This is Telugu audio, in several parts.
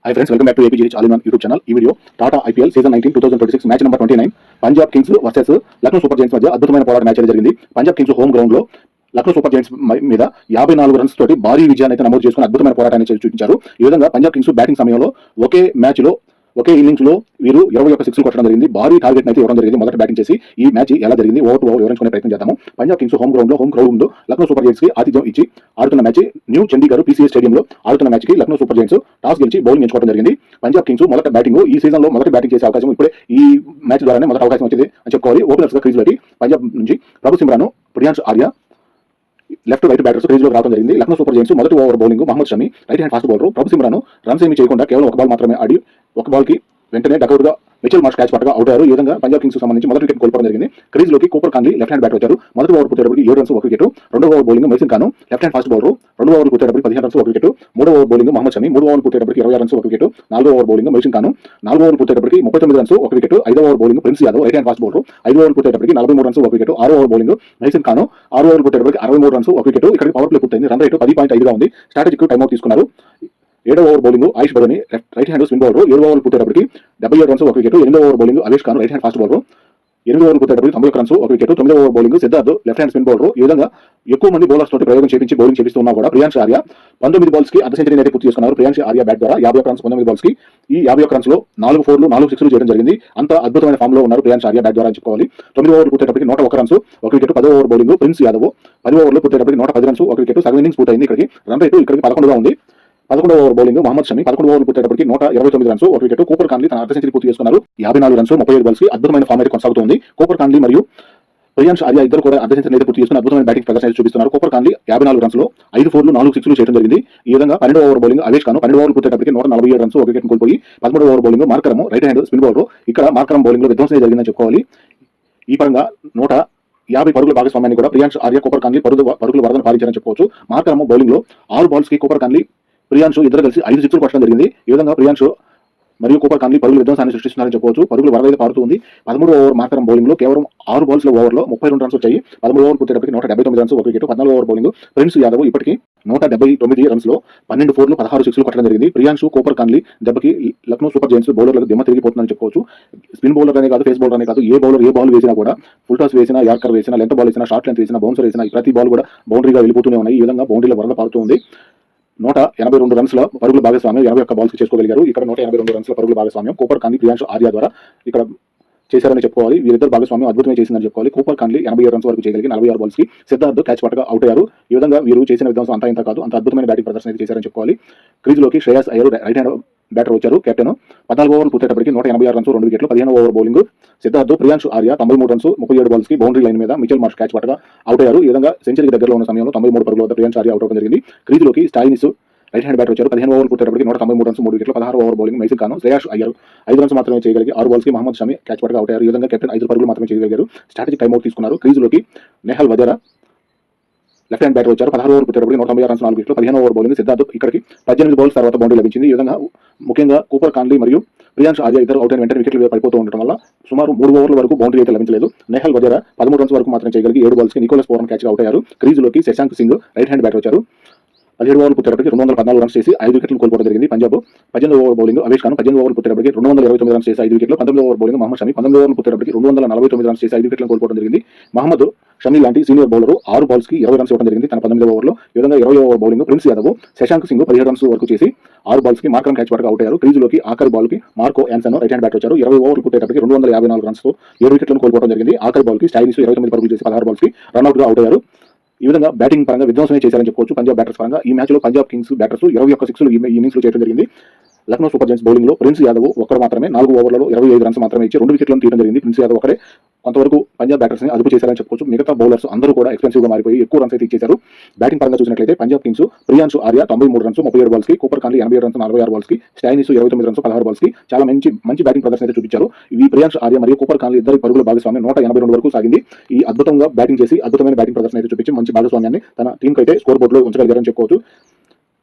Hi friends, welcome back to APGH All-in-One YouTube channel. ఈ video Tata IPL season 19 2026 match number 29 Punjab Kings versus Lucknow super Giants మధ్య అద్భుతమైన పోరాట మ్యాచ్ అనేది జరిగింది. పంజాబ్ కింగ్స్ హోమ్ గ్రౌండ్ లో లక్నో సూపర్ జైంట్స్ మీద 54 రన్స్ తోటి భారీ విజయాన్ని అయితే నమోదు చేసుకుని అద్భుతమైన పోరాటాన్ని చూపించారు. ఈ విధంగా పంజాబ్ కింగ్స్ బ్యాటింగ్ సమయంలో ఒకే ఇన్నింగ్స్ లో వీరు 21 సిక్స్లు కొట్టడం జరిగింది. భారీ టార్గెట్ అయితే ఇవ్వడం జరిగింది. మొదట బ్యాటింగ్ చేసి ఈ మ్యాచ్ ఎలా జరిగింది ఓవర్ టు ఓవర్ వివరించుకునే ప్రయత్నం చేద్దాము. Punjab Kings home ground Lucknow super Giants కి ఆతిథ్యం ఇచ్చి ఆడుతున్న మ్యాచ్ న్యూ చండీగఢ్ PCA స్టేడియంలో ఆడుతున్న మ్యాచ్ కి లక్నో సూపర్ జైంట్స్ టాస్ గెలిచి బౌలింగ్ ఎంచుకోవడం జరిగింది. పంజాబ్ కింగ్స్ మొదట బ్యాటింగ్ ఈ సీజన్ లో మొదటి బ్యాటింగ్ చేసే అవకాశం ఇప్పుడే ఈ మ్యాచ్ ద్వారానే మొదటి అవకాశం వచ్చింది అని చెప్పుకోవాలి. ఓపెనర్స్ గా క్రీజ్ లోకి పంజాబ్ నుంచి Prabhsimran, Priyansh Arya left right batters crease లో రావడం జరిగింది. లక్నో సూపర్ జైంట్స్ మొదటి over bowling Mohammed Shami right hand fast bowler Prabhsimran runs ఏమి చేయకుండా కేవలం ఒక బాల్ మాత్రమే ఆడి ఒక బాల్ కి వెంటనే డకౌట్ గా మిచెల్ మార్ష్ క్యాచ్ పట్టగా అవుట్ అయ్యారు. ఈ విధంగా పంజాబ్ కింగ్స్ సంబంధించి మొదటి వికెట్ కోల్పోవడం జరిగింది. క్రీజ్ లోకి Cooper Connolly left hand batter వచ్చారు. మొదటి ఓవర్ పూర్తయ్యేటప్పటికి 7 రన్స్ 1 వికెట్, రెండో over bowling Mohsin Khan left hand fast bowler 2 ఓవర్లు పూర్తయ్యేటప్పటికి 15 రన్స్ 1 వికెట్, 3వ ఓవర్ బౌలింగ్ మహమ్మద్ షమి 3 ఓవర్లు పూర్తయ్యేటప్పటికి 26 రన్స్ 1 వికెట్, 4వ ఓవర్ బౌలింగ్ మెల్సిన్ ఖాన్ 4 ఓవర్లు పూర్తయ్యేటప్పటికి 39 రన్స్ 1 వికెట్, 5వ over bowling Prince Yadav right hand fast bowler 5 ఓవర్లు పూర్తయ్యేటప్పటికి 43 రన్స్ 1 వికెట్, 6వ ఓవర్ బౌలింగ్ మెల్సిన్ ఖాన్ 6 ఓవర్లు పూర్తయ్యేటప్పటికి 63 రన్స్ 1 వికెట్. ఇక్కడ పవర్ ప్లే పూర్తయింది. రన్ రేటు 10.5గా ఉంది. స్ట్రాటజిక్ టైమ్అవుట్ తీసుకున్నారు. 7వ over bowling Ayush Badoni right hand spin bowler 7 ఓవర్లు పూర్తయ్యేటప్పటికి 77 రన్స్ 1 వికెట్, 8వ over bowling Avesh Khan right hand fast bowler 8 ఓవర్లు పూర్తయ్యేటప్పటికి 91 రన్స్ 1 వికెట్, 9వ over bowling Siddharth left hand spin bowler. ఈ విధంగా ఎక్కువ మంది బౌలర్స్ తోటి ప్రయోగం చేపించి బౌలింగ్ చేపిస్తున్నా కూడా ప్రియాంష్ ఆర్య 19 బాల్స్ కి అర్ధ సెంచరీ అయితే పూర్తి చేసుకున్నారు. ప్రియాంష్ ఆర్య బ్యాట్ ద్వారా 51 రన్స్ 19 బాల్స్ కి ఈ 51 రన్స్ లో 4 ఫోర్లు 4 సిక్స్లు చేయడం జరిగింది. అంత అద్భుతమైన ఫామ్ లో ఉన్నారు ప్రియాంష్ ఆర్య బ్యాట్ ద్వారా అని చెప్పుకోవాలి. 9 ఓవర్లు పూర్తయ్యేటప్పటికి 101 రన్స్ 1 వికెట్, 10వ ఓవర్ బౌలింగ్ ప్రిన్స్ యాదవ్ 10 ఓవర్లు పూర్తయ్యేటప్పటికి 110 రన్స్ 1 వికెట్. సగం ఇన్నింగ్స్ పూర్తయింది. ఇక్కడికి రన్ రేటు ఇక్కడికి 11గా ఉంది. 11వ ఓవర్ బౌలింగ్ మహమ్మద్ షమి 11 ఓవర్లు పూర్తయ్యేటప్పటికి 129 రన్స్ 1 వికెట్. కూపర్ కాన్లీ తన అర్ధ సెంచరీ పూర్తి చేసుకున్నారు. 54 రన్స్ 37 బాల్స్ కి అద్భుతమైన ఫామ్ అయితే కొనసాగుతుంది. కూపర్ కాన్లీ మరియు ప్రియాంష్ ఆర్య ఇద్దరు కూడా అర్ధ సెంచరీ అయితే పూర్తి చేసుకుని అద్భుతమైన బ్యాటింగ్ ప్రదర్శన చూపిస్తున్నారు. కూపర్ కాన్లీ 54 రన్స్ లో 5 ఫోర్లు 4 సిక్స్లు చేయడం జరిగింది. ఈ విధంగా 12వ ఓవర్ బౌలింగ్ అవేష్ ఖాన్ 12 ఓవర్లు పూర్తయ్యేటప్పటికి 147 రన్స్ 1 వికెట్ కోల్పోయి 13వ over bowling Markram right hand spin bowler. ఇక్కడ మార్కరమ్ బౌలింగ్ లో విధ్వంసమే జరిగిందని చెప్పుకోవాలి. ఈ పరంగా 150 పరుగుల భాగస్వామ్యాన్ని కూడా ప్రియాంష్ ఆర్య కూపర్ కాన్లీ పరుగుల వరదను పారించారని చెప్పుకోవచ్చు. మార్కరమ్ బౌలింగ్ లో 6 బాల్స్ కి కూపర్ కాన్లీ ప్రియాంష్ ఇద్దరు కలిసి 5 సిక్స్లు కొట్టడం జరిగింది. ఈ విధంగా ప్రియాంష్ మరియు కూపర్ కాన్లీ పరుగుల విధ్వంసాన్ని సృష్టిస్తున్నారని చెప్పవచ్చు. పరుగులు వరదైతే పారుతుంది. 13వ ఓవర్ మార్కరమ్ బౌలింగ్ లో కేవలం 6 బాల్స్ ఓవర్లో 32 రన్స్ వచ్చాయి. 13వ ఓవర్ పూర్తయ్యేటప్పటికి 179 రన్స్ 1 వికెట్. 14వ ఓవర్ బౌలింగ్ ప్రిన్స్ యాదవ్ ఇప్పటికి 179 రన్స్ లో 12 ఫోర్లు 16 సిక్స్లు కొట్టడం జరిగింది. ప్రియాంష్ కూపర్ కాన్లీ దెబ్బకి లక్నో సూపర్ జైంట్స్ బౌలర్లకు దిమ్మ తిరిగిపోతుందని చెప్పుకోవచ్చు. స్పిన్ బౌలర్ అనే కాదు, ఫేస్ బౌలర్ అనే కాదు, ఏ బాల్ వేసినా కూడా ఫుల్ టాస్ వేసినా, యార్కర్ వేసినా, లెంత్ బాల్ వేసినా, షార్ట్ లెంత్ వేసినా, బౌన్సర్ వేసినా ప్రతి బాల్ కూడా బౌండరీగా వెళ్ళిపోతూనే ఉన్నాయి. ఈ విధంగా బౌండరీల వరద పారుతుంది. 182 రన్స్ల పరుగుల భాగస్వామ్యం 21 బాల్స్ చేసుకోగలిగారు. ఇక్కడ 182 రన్స్ల పరుగుల భాగస్వామ్యం కూపర్ కాన్లీ ప్రియాంష్ ఆర్య ద్వారా ఇక్కడ చేశారని చెప్పుకోవాలి. వీరిద్దరు భాగస్వామ్యం అద్భుతమే చేసిందని చెప్పుకోవాలి. కూపర్ కాన్లీ 87 రన్స్ వరకు చేయగలిగి 46 బాల్స్ కి సిద్ధార్థ్ క్యాచ్ పట్టగా అవుట్ అయ్యారు. ఈ విధంగా వీరు చేసిన విధ్వంసం అంతా ఇంత కాదు, అంత అద్భుతమైన బ్యాటింగ్ ప్రదర్శన అయితే చేశారని చెప్పుకోవాలి. క్రీజ్ లోకి Shreyas Iyer right hand batter వచ్చారు. కెప్టెన్ 14 ఓవర్లు పూర్తయ్యేటప్పటికి 186 రన్స్ 2 వికెట్లు. 15వ over bowling Siddharth Priyansh Arya 93 runs 37 balls కి బౌండరీ లైన్ మీద మిచెల్ మార్ష్ క్యాచ్ పట్టగా అవుట్ అయ్యారు. ఈ విధంగా సెంచరీకి దగ్గరలో ఉన్న సమయంలో 93 పరుగుల వద్ద ప్రియాంష్ ఆర్య అవుట్ అవ్వడం జరిగింది. క్రీజ్ లోకి స్టాయినిస్ రైట్ హ్యాండ్ బ్యాటర్ వచ్చారు. 15 ఓవర్లు పూర్తయ్యేటప్పటికి 193 రన్స్ 3 వికెట్లు. 16వ over bowling Mohsin Khan Shreyas Iyer 5 runs మాత్రమే చేయగలిగి 6 బాల్స్ కి మహమ్మద్ షమి క్యాచ్ పట్టగా అవుట్ అయ్యారు. ఈ విధంగా కెప్టెన్ 5 పరుగులు మాత్రమే చేయగలిగారు. స్ట్రాటజిక్ టైమ్అవుట్ తీసుకున్నారు. క్రీజ్ లోకి Nehal Wadhera left hand batter వచ్చారు. 16 ఓవర్ పూర్తయ్యేటప్పటికి 196 రన్స్ 4 వికెట్లు. 15వ ఓవర్ బౌలింగ్ సిద్ధార్థ్ ఇక్కడికి 18 బాల్స్ తర్వాత బౌండరీ లభించింది. ఈ విధంగా ముఖ్యంగా కూపర్ కాన్లీ మరియు ప్రియాంష్ ఆర్య ఇద్దరు అవుట్ అయిన వెంటనే వికెట్లు పడిపోతూ ఉండడం వల్ల సుమారు 3 ఓవర్ల వరకు బౌండరీ అయితే లభించలేదు. నెహల్ వజేరా 13 రన్స్ వరకు మాత్రమే చేయగలిగి 7 బాల్స్ కి నికోలస్ పూరన్ క్యాచ్ అవుట్ అయ్యారు. క్రీజ్ లోకి Shashank Singh right hand batter వచ్చారు. 17 ఓవర్లు పూర్తయ్యేటప్పటికి 214 రన్స్ చేసి 5 వికెట్లు కోల్పోవడం జరిగింది. పంజాబ్ 18 ఓవర్ బౌలింగ్ అవేష్ ఖాన్ 18 ఓవర్లు పూర్తయ్యేటప్పటికి 229 రన్స్ చేసి 5 వికెట్లు. 19 ఓవర్ బౌలింగ్ మహమ్మద్ షమి 19 ఓవర్లు పూర్తయ్యేటప్పటికి 249 రన్స్ చేసి 5 వికెట్లు కోల్పోవడం జరిగింది. మహమ్మద్ షమి లాంటి సీనియర్ బౌలర్ 6 బాల్స్ కి 20 రన్స్ ఇవ్వడం జరిగింది తన 19వ ఓవర్లో. ఈ విధంగా 20వ over bowling Prince Yadav Shashank Singh 17 runs వరకు చేసి 6 బాల్స్ కి మార్కరమ్ క్యాచ్ పట్టగా అవుట్ అయ్యారు. క్రీజ్ లోకి ఆఖరి బాల్ కి Marco Jansen right hand batter వచ్చారు. 20 ఓవర్లు పూర్తయ్యేటప్పటికి 254 రన్స్ తో 7 వికెట్లను కోల్పోవడం జరిగింది. ఆఖరి బాల్ కి స్టైనిస్ 29 పరుగులు చేసి 16 బాల్స్ కి రన్అట్ గా అవుట్ అయ్యారు. ఈ విధంగా బ్యాటింగ్ పరంగా విధ్వంసమే చేశారని చెప్పుకోవచ్చు పంజాబ్ బ్యాటర్స్ పరంగా. ఈ మ్యాచ్ లో పంజాబ్ కింగ్స్ బ్యాటర్స్ 21 సిక్స్లు ఈ ఇన్నింగ్స్ లో చేయడం జరిగింది. లక్నో సూపర్ జైంట్స్ బౌలింగ్ లో ప్రిన్స్ యాదవ్ ఒక్కరు మాత్రమే 4 ఓవర్లలో 25 రన్స్ మాత్రమే ఇచ్చి 2 వికెట్లను తీయడం జరిగింది. ప్రిన్స్ యాదవ్ ఒకరే కొంతవరకు పంజాబ్ బ్యాటర్స్ ని అదుపు చేశారని చెప్పుకోవచ్చు. మిగతా బౌలర్స్ అందరూ కూడా ఎక్స్పెన్సివ్ గా మారిపోయి ఎక్కువ రన్స్ అయితే ఇచ్చేశారు. బ్యాటింగ్ పరంగా చూసినట్లయితే Punjab Kings Priyansh Arya 93 runs 37 balls కి, కూపర్ కాన్లీ 87 రన్స్ 46 బాల్స్ కి, స్టైనిస్ 29 రన్స్ 16 బాల్స్ కి చాలా మంచి బ్యాటింగ్ ప్రదర్శన అయితే చూపించారు. ఇవి ప్రియాంష్ ఆర్య మరియు కూపర్ కాన్లీ ఇద్దరు పరుగుల భాగస్వామ్యం 182 వరకు సాగింది. ఈ అద్భుతంగా బ్యాటింగ్ చేసి అద్భుతమైన బ్యాటింగ్ ప్రదర్శన అయితే చూపించి మంచి భాగస్వామ్యాన్ని తన టీంకి అయితే స్కోర్ బోర్డులో ఉంచగలిగారని చెప్పుకోవచ్చు.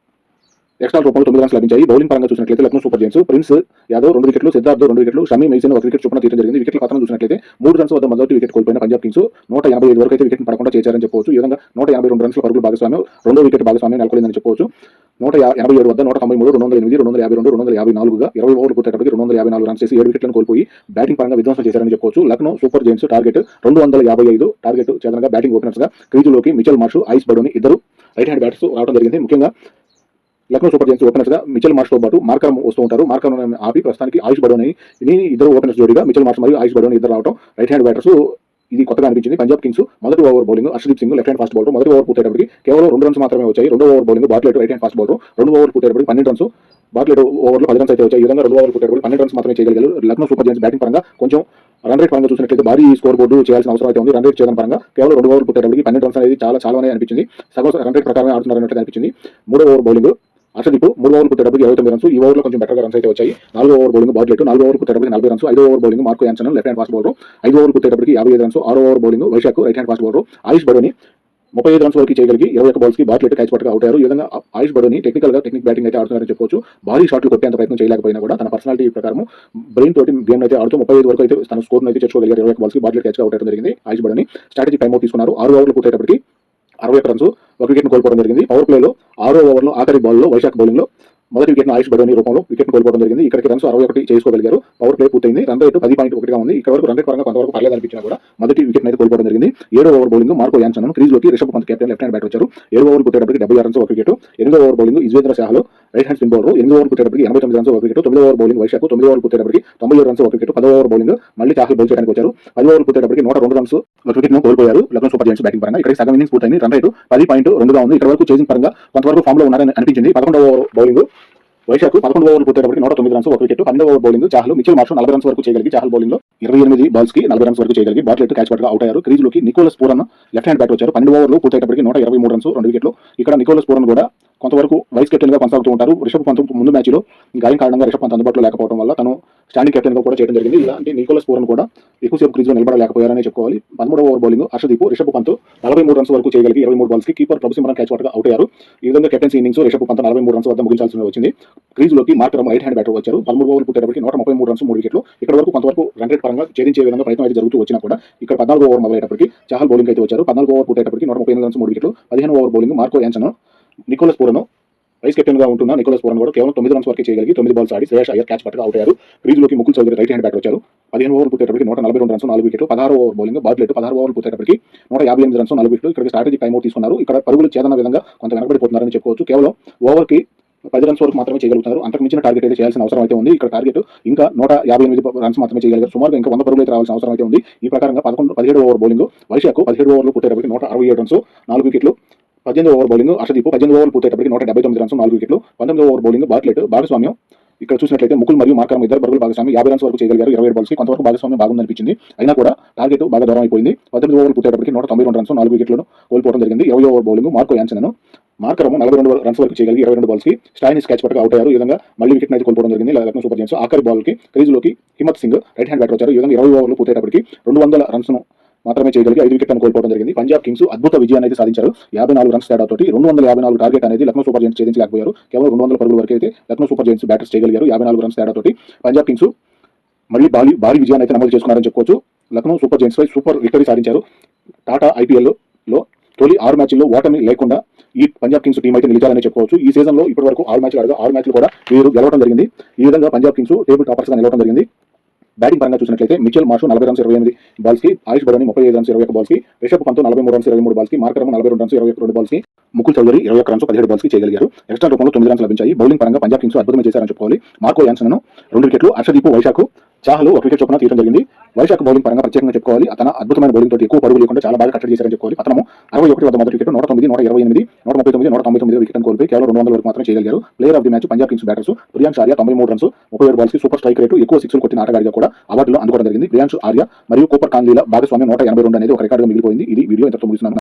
ఎక్స్ట్రా రూపంలో 9 రన్స్ లభించాయి. బౌలింగ్ పరంగా చూసినట్లయితే Lucknow super Giants prince Yadav 2 వికెట్లు, సిద్ధార్థ్ 2 వికెట్లు, షమి మెల్సిన్ 1 వికెట్ చొప్పున తీయడం జరిగింది. వికెట్ల పతనం చూసినట్లయితే 3 రన్స్ వద్ద మొదటి వికెట్ కోల్పోయిన పంజాబ్ కింగ్స్ 185 వరకు అయితే వికెట్ పడకుండా చేశారని చెప్పవచ్చు. ఈ విధంగా 182 రన్స్ల పరుగుల భాగస్వామ్యం 2వ వికెట్ భాగస్వామ్యం నెలకొందని చెప్పవచ్చు. 187 వద్ద 193, 208, 252, 254గా 20 ఓవర్లు పూర్తయ్యేటప్పటికి 254 రన్స్ చేసి 7 వికెట్లను కోల్పోయి బ్యాటింగ్ పరంగా విధ్వంసం చేశారని చెప్పుకోవచ్చు. Lucknow super giants target 255 target చేదనగా బ్యాటింగ్ ఓపెనర్స్ గా క్రీజులోకి మిచెల్ మార్ష్, ఐస్ బడోని ఇద్దరు రైట్ హ్యాండ్ బ్యాటర్స్ రావడం జరిగింది. ముఖ్యంగా లక్నో సూపర్ జైంట్స్ ఓపెనర్స్ గా మిచెల్ మార్ష్ తో పాటు మార్కరం వస్తూ ఉంటారు. మార్కరం ఆపి ప్రస్తుతానికి ఆయుష్ బడోని ఇద్దరు ఓపెనర్స్ జోడిగా మిచెల్ మార్ష్ మరియు ఆయుష్ బడోని ఇద్దరు రావడం రైట్ హ్యాండ్ బ్యాటర్స్ ఇది కొత్తగా అనిపించింది. పంజాబ్ కింగ్స్ మొదటి over bowling Arshdeep Singh left hand fast bowler మొదటి ఓవర్ పూర్తయ్యేటప్పటికి కేవలం 2 రన్స్ మాత్రమే వచ్చాయి. రెండో over bowling Bartlett right hand fast bowler 2 over పూర్తయ్యేటప్పటికి 12 రన్స్ బాట్లెట్ ఓవర్లో 10 రన్స్ అయితే వచ్చాయి. ఈ విధంగా 2 ఓవర్ పూర్తయ్యేటప్పటికి 12 రన్స్ మాత్రమే చేయగలిగారు. లక్నో సూపర్ జైంట్స్ బ్యాటింగ్ పరంగా కొంచెం రన్ రేట్ పరంగా చూసినట్లయితే భారీ స్కోర్ బోర్డు చేయాల్సిన అవసరం అయితే ఉంది. రన్ రేట్ చేయడం పరంగా కేవలం 2 ఓవర్ పూర్తయ్యేటప్పటికి 12 రన్స్ అనేది చాలా అనిపించింది. సగం రన్ రేట్ ప్రకారం ఆడుతున్నారన్నట్టు అనిపించింది. మూడో ఓవర్ బౌలింగ్ హర్షదీప్ 3 ఓవర్లు పూర్తయ్యేటప్పటికి 29 రన్స్. ఈ ఓవర్లో కొంచెం బెటర్గా రన్స్ అయితే వచ్చాయి. 4 ఓవర్ బౌలింగ్ బాట్లెట్ 4 ఓవర్ పూర్తయ్యేటప్పటికి 40 runs. 5 over bowling Marco Jansen left hand fast bowler 5 over పూర్తయ్యేటప్పటికి 55 runs. 6 over bowling Vyshak right hand fast bowler Ayush Badoni 35 runs వరకు చేయగలిగి 21 బాల్స్ కి బాట్లెట్ క్యాచ్ పట్టుగా అవుతారు. ఈ విధంగా ఆయుష్ బడోని టెక్నిక్ బ్యాటింగ్ అయితే ఆడుతున్నారని చెప్పుకోవచ్చు. భారీ షాట్లు కొట్టేంత ప్రయత్నం చేయలేకపోయినా కూడా తన పర్సనాలిటీ ప్రకారం బ్రెయిన్ తోటి గేమ్ అయితే ఆడుతూ 35 వరకు అయితే తన స్కోర్ అయితే తెచ్చుకోగలిగారు. 21 బాల్స్ కి బాట్లెట్ క్యాచ్ అవుట్ జరిగింది. ఆయుష్ బడోని స్ట్రాటజీ టైమ్ అవుట్ తీసుకున్నారు. 6 ఓవర్లు పూర్తయ్యేటప్పటికి 61 రన్స్ ఒక వికెట్ కోల్పోవడం జరిగింది. పవర్ ప్లేలో 6వ ఓవర్లో ఆఖరి బాల్లో వైశాఖ్ బౌలింగ్ లో మొదటి వికెట్ ఆయుష్ బడోని రూపంలో వికెట్ కోల్పోవడం జరిగింది. ఇక్కడికి రన్స్ 61 చేసుకోగలిగారు. పవర్ ప్లే పూర్తయింది. రన్ రేట్ 10.1గా ఉంది. ఇక్కడ వరకు రన్ రేట్ పరంగా కొంతవరకు పర్లేదు అనిపించినా కూడా మొదటి వికెట్ అయితే కోల్పోవడం జరిగింది. 7వ ఓవర్ బౌలింగ్ మార్కో యాన్సన్ క్రీజ్లోకి Rishabh Pant captain left hand bat వచ్చారు. 7 ఓవర్ పూర్తయ్యేటప్పటికి 76 రన్స్ ఒక వికెట్. 8వ over bowling Yuzvendra Chahal right hand spin bowler 8 over పూర్తయ్యేటప్పటికి 89 రన్స్ ఒక వికెట్. 9వ ఓవర్ బౌలింగ్ వైశాఖ్ 9 ఓవర్ పూర్తయ్యేటప్పటికి 97 రన్స్ ఒక వికెట్. 10వ ఓవర్ బౌలింగ్ మళ్ళీ చాహల్ బౌల్ చేయడానికి వచ్చారు. 10 ఓవర్ పూర్తయ్యేటప్పటికి 102 రన్స్ ఒక వికెట్ కోల్పోయారు. లక్నో సూపర్ జైంట్స్ బ్యాటింగ్ పరంగా ఇక్కడ సగం ఇన్నింగ్స్ పూర్తయింది. రన్ రేట్ 10.2గా ఉంది. ఇక్కడ వరకు చేసింగ్ పరంగా కొంతవరకు ఫామ్ లో ఉన్నారని అనిపించింది. 11వ ఓవర్ బౌలింగ్ వైశాఖ్ 11 ఓవర్లు పూర్తయ్యేటప్పటికి 109 రన్స్ ఒక వికెట్. 12వ over bowling Chahal Mitchell Marsh 40 runs వరకు చేయగలిగి చాహల్ బౌలింగ్ లో 28 బాల్స్ కి 40 రన్స్ వరకు చేయగలిగి బాట్లెట్ క్యాచ్ పట్టుగా అవుట్ అయ్యారు. క్రీజ్లోకి Nicholas Pooran left hand bat వచ్చారు. 12 ఓవర్లు పూర్తయ్యేటప్పటికి 123 రన్స్ 2 వికెట్లు. ఇక్కడ నికోలస్ పూరన్ కూడా కొంతవరకు వైస్ కెప్టెన్ గా కొనసాగుతూ ఉంటారు. రిషబ్ పంత్ ముందు మ్యాచ్ లో గాయం కారణంగా రిషబ్ పంత్ అందుబాటులో లేకపోవడం వల్ల తను స్టాండింగ్ కెప్టెన్ గా కూడా చేయడం జరిగింది. ఇలాంటి నికోలస్ పూరన్ కూడా ఎక్కువసేపు క్రీజ్ లో నిలబడలేకపోయారని చెప్పుకోవాలి. 13వ over bowling Harshdeep Rishabh Pant 43 runs వరకు చేయగలిగి 23 బాల్స్ కి కీపర్ ప్రభు సిమ్రాన్ క్యాచ్ పట్టుగా అవుట్ అయ్యారు. ఈ విధంగా captaincy innings Rishabh Pant 43 runs వద్ద ముగించాల్సి వచ్చింది. క్రీజ్ లోకి మార్కరం రైట్ హ్యాండ్ బ్యాటర్ వచ్చారు. 13 ఓవర్లు పూర్తయ్యేటప్పటికి 133 రన్స్ 3 వికెట్లు. ఇక్కడ వరకు కొంతవరకు రన్ రేట్ పరంగా ఛేదించే విధంగా ప్రయత్నం అయితే జరుగుతూ వచ్చినా కూడా ఇక్కడ 14వ ఓవర్ మొదలయ్యేటప్పటికి చాహల్ బౌలింగ్ అయితే వచ్చారు. 14వ ఓవర్ పూర్తయ్యేటప్పటికి 138 రన్స్ 3 వికెట్లు. 15వ over bowling Marco Jansen Nicholas Pooran vice captain గా ఉంటున్న నికోలస్ పూరన్ కూడా కేవలం 9 రన్స్ వరకు చేయగలిగి 9 బాల్స్ ఆడి శ్రేయస్ అయ్యర్ క్యాచ్ పట్టుగా అవుట్ అయ్యారు. క్రీజ్లోకి Mukul Choudhary right hand bat వచ్చారు. 15 ఓవర్ పూర్తయ్యేటప్పటికి 142 రన్స్ 4 వికెట్లు. 16వ ఓవర్ బౌలింగ్ బాట్లెట్ 16 ఓవర్లు పూర్తయ్యేటప్పటికి 158 రన్స్ 4 వికెట్లు. ఇక్కడ స్ట్రాటజీ టైమ్ అవుట్ తీసుకున్నారు. ఇక్కడ పరుగులు చేదన్న విధంగా కొంత వెనకబడిపోతున్నారని చెప్పుకోవచ్చు. కేవలం ఓవర్ కి 10 రన్స్ వరకు మాత్రమే చేయగలుగుతారు. అంతకు మించిన టార్గెట్ అయితే చేయాల్సిన అవసరం అయితే ఉంది. ఇక్కడ టార్గెట్ ఇంకా 158 రన్స్ మాత్రమే చేయగలిగారు. సుమారుగా ఇంకా 100 పరుగులు అయితే రావాల్సిన అవసరం అయితే ఉంది. ఈ ప్రకారంగా 17వ ఓవర్ బౌలింగ్ వైశాఖ్ 17 ఓవర్లు పూర్తయ్యేటప్పటికి 167 రన్స్ 4 వికెట్లు. 18వ ఓవర్ బౌలింగ్ హర్షదీప్ 18 ఓవర్లు పూర్తయ్యేటప్పటికి 179 రన్స్ 4 వికెట్లు. 19వ ఓవర్ బౌలింగ్ బాట్లెట్ భాగస్వామ్యం ఇక్కడ చూసినట్లయితే ముకుల్ మరియు మార్కరం ఇద్దరు పరుగులు భాగస్వామ్యం 50 రన్స్ వరకు చేయగలిగారు. 27 బాల్స్ కి కొంతవరకు భాగస్వామ్యం బాగుందనిపించింది. అయినా కూడా టార్గెట్ బాగా దూరం అయిపోయింది. 18 ఓవర్లు పూర్తయ్యేటప్పటికి 192 రన్స్ 4 వికెట్లను కోల్పోవడం జరిగింది. 20వ over bowling Marco Jansen Markram 42 runs వరకు చేయగలిగి 22 బాల్స్ కి స్టాయినిస్ క్యాచ్ పట్టుగా అవుట్ అయ్యారు. ఈ విధంగా మళ్ళీ వికెట్ అయితే కోల్పోవడం జరిగింది. లక్నో సూపర్ జైంట్స్ ఆఖరి బాల్ కి క్రీజ్లోకి Himmat Singh right hand batter వచ్చారు. ఈ విధంగా 20 ఓవర్లు పూర్తయ్యేటప్పటికి 200 రన్స్ మాత్రమే చేయగలిగి 5 వికెట్లను కోల్పోవడం జరిగింది. పంజాబ్ కింగ్స్ అద్భుత విజయాన్ని అయితే సాధించారు. 54 రన్స్ తేడాతోటి 254 టార్గెట్ అనేది లక్నో సూపర్ జైంట్స్ ఛేదించలేకపోయారు. కేవలం 200 పరుగుల వరకు అయితే లక్నో సూపర్ జైంట్స్ బ్యాటర్స్ చేయగలిగారు. 54 రన్స్ తేడాతోటి పంజాబ్ కింగ్స్ మళ్ళీ భారీ విజయాన్ని అయితే నమోదు చేసుకున్నారని చెప్పుకోవచ్చు. లక్నో సూపర్ జైంట్స్ పై సూపర్ విక్టరీ సాధించారు. టాటా ఐపీఎల్ లో తొలి 6 మ్యాచ్ల్లో ఓటమి లేకుండా ఈ పంజాబ్ కింగ్స్ టీం అయితే నిలిచారని చెప్పుకోవచ్చు. ఈ సీజన్ లో ఇప్పటి వరకు 6 మ్యాచ్లు ఆడగా 6 మ్యాచ్లు కూడా వీరు గెలవడం జరిగింది. ఈ విధంగా పంజాబ్ కింగ్స్ టేబుల్ టాపర్స్ గా నిలవడం జరిగింది. బ్యాటింగ్ పరంగా చూసినట్లయితే మిచెల్ మార్ష్ 40 రన్స్ 28 బాల్స్ కి, ఆయుష్ బడోని 35 రన్స్ 21 బాల్స్ కి, రిషబ్ పంత్ 43 రన్స్ 23 బాల్స్ కి, మార్కరం 42 రన్స్ 22 బాల్స్ కి, ముకుల్ చౌదరి 21 రన్స్ 17 బాల్స్ కి చేయగలిగారు. ఎక్స్ట్రా రూపంలో 9 రన్స్ లభించాయి. బౌలింగ్ పరంగా పంజాబ్ కింగ్స్ అద్భుతమే చేశారని చెప్పుకోవాలి. మార్కో యాన్సన్ 2 వికెట్లు, హర్షదీప్ వైశాఖ్ చాహల్ 1 వికెట్ చొప్పున తీయడం జరిగింది. వైశాఖ్ బౌలింగ్ పరంగా ప్రత్యేకంగా చెప్పుకోవాలి. అతను అద్భుతమైన బౌలింగ్ తోటి ఎక్కువ పరుగులు లేకుండా చాలా బాగా కట్టడి చేశారని చెప్పుకోవాలి. అతను 61 వద్ద మొదటి వికెట్ 109, 128, 139, 199 వికెట్ కోల్పోయి కేవలం 200 వరకు మాత్రమే చేయగలిగారు. Player of the match Punjab Kings batters Priyansh Arya 93 runs 37 balls కి సూపర్ స్ట్రైక్ రేటు, ఎక్కువ సిక్స్లు కొట్టిన ఆటగాడిగా కూడా అవార్డులో అందుకోవడం జరిగింది. ప్రియాంష్ ఆర్య మరియు కూపర్ కాన్లీల భాగస్వామ్యం 182 అనేది ఒక రికార్డుగా మిగిలిపోయింది. ఇది వీడియో ఇంతతో ముగిస్తున్నాను.